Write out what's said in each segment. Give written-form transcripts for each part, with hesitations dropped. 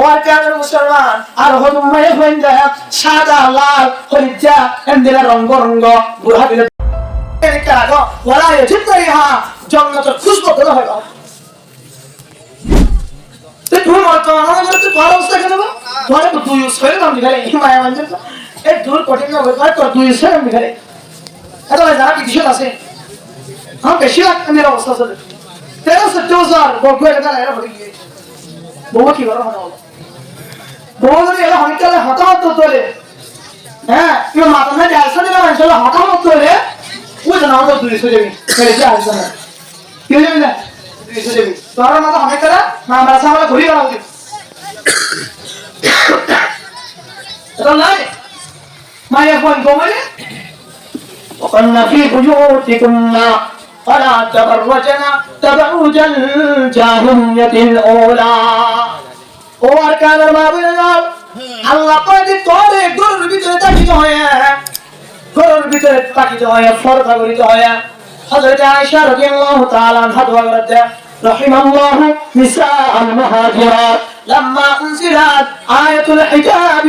ওর কারণে মুসলমান আর হদুম মায়ে হইন্দা সাদা লাল হলুদা এন্দিলা রঙ্গ রঙ্গ বুড়া দিলে কাগো ওলা জিতরিহা জান্নাতের খুশবু তো হয় তে তুমি মত আমাদের তো ভালো অবস্থা কেন না তোরে তো দুই ছয় নাম দিলে এই মায়া মানে এই দূর কঠিন না হবে তো দুই ছয় নাম দিলে এটা যারা বিদেশে আছে হ্যাঁ বেশি মেরা অবস্থা চলে 13,000 বলকো এটা এরা বলি বউ কি বড় হলো বউ যদি এরা হনিকালে হতাহত তোলে হ্যাঁ কেউ মাথা না জালসা দিলে মানুষ হতাহত তোলে ওই না আমাদের 200 যাবি মেরে যা আসবে না কি যাবি না 200 যাবি তোরা মাথা হনিকালে না আমরা সামনে ঘুরি গেল উচিত এটা নাই মায়া কোন গোমরে وقلنا في بيوتكنا فلا تبرجنا تبرج الجاهلية الأولى وأركان المعبودين الله قد তোরে গরুর ভিতরে তাকিত হয় গরুর ভিতরে তাকিত হয় ফরকা করিত হয় হযরত আয়েশা রাদিয়াল্লাহু তাআলা আনহা দোয়া করতে رحم الله نساء المهاجرات لما أنزلت آية الحجاب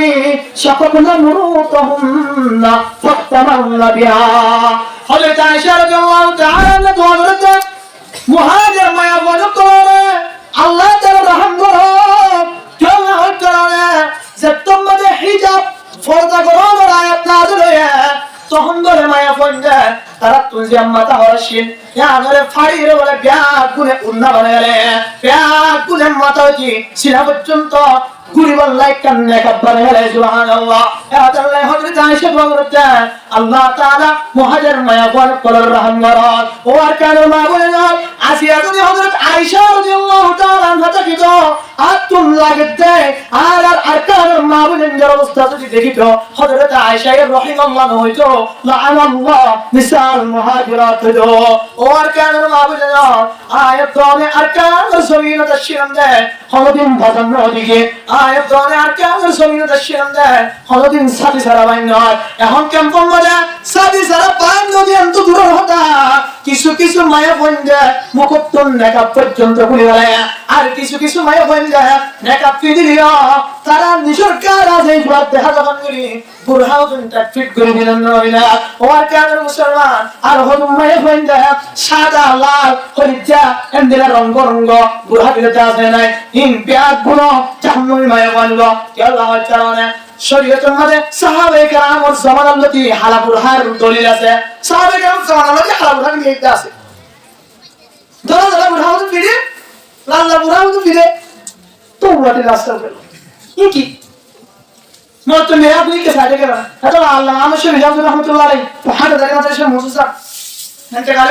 شققن مروطهن فاحتملن بها حضرت عائشة رضي الله تعالى عنها دعا করতে মুহাজির মায়া বলে আল্লাহ তাআলা রহম করো কেন হচ্ছে যে তোমাদের হিজাব পর্দা করার আয়াত নাযিল হয়ে তখন ধরে মায়া ফন্ডা তারা তুলজি আম্মা তাহরাসিন ইয়া ধরে ফাড়িরে বলে ব্যাগ গুনে উন্না বানালে ব্যাগ গুনে মাথা কি সিনা পর্যন্ত গুরিবাল লাইক কান্নে কাব্বার গেলে সুবহানাল্লাহ আল্লাহ হযরত আয়েশা বলতে আল্লাহ তাআলা মুহাজির মায়া বল করার রহম করত ও আর কেন মা বলেন আসিয়া যদি হযরত আয়েশা রাদিয়াল্লাহু তাআলা আনহা তাকিত আতুম লাগতে আর আরকান মা বলেন যার অবস্থা যদি দেখিত হযরত আয়েশা রাদিয়াল্লাহু হইতো লাআনাল্লাহ নিসাল মুহাজিরাত ও আর কেন মা বলেন আয়াতনে আরকান সবিনত শিরন্দে হলদিন ভজন ওদিকে আয়াতনে আরকান সবিনত শিরন্দে হলদিন সাদি সারা বাইন নয় এখন কেমন মজা সাদি সারা বাইন নদী অন্ত দূর হতা কিছু কিছু মায়া বন্ধে মুকুটন নেকাব পর্যন্ত খুলে গেলে আর কিছু কিছু মায়া বন্ধে নেকাব ফিদিলিও তারা নিসরকার আছে বাদ দেখা যখন করি বুড়াও কিন্তু ফিট করে দিলেন না ও আর কেন মুসলমান আর হদুম মায়া বন্ধে সাদা লাল হলুদা এন্দিলা রঙ্গ রঙ্গ বুড়া দিলে আছে নাই ইন পেয়াদ গুলো জাহান্নামী মায়া বললো আল্লাহ চালানে শরীয়তের মধ্যে সাহাবায়ে কেরামের জামানাল্লাতি হালাবুরহার দলিল আছে সাহাবায়ে কেরাম জামানাল্লাতি হালাবুরহার নিয়ে আছে ধরো ধরো বুড়াও ফিরে লাল্লা বুড়াও ফিরে তো ওয়াতে রাস্তা গেল কি মত মেরা বুই কে সাথে গেল এটা আল্লাহ আমার শরীফ রাহমাতুল্লাহ আলাইহি হাদা দাঁড়িয়ে আছে মুসা انت قال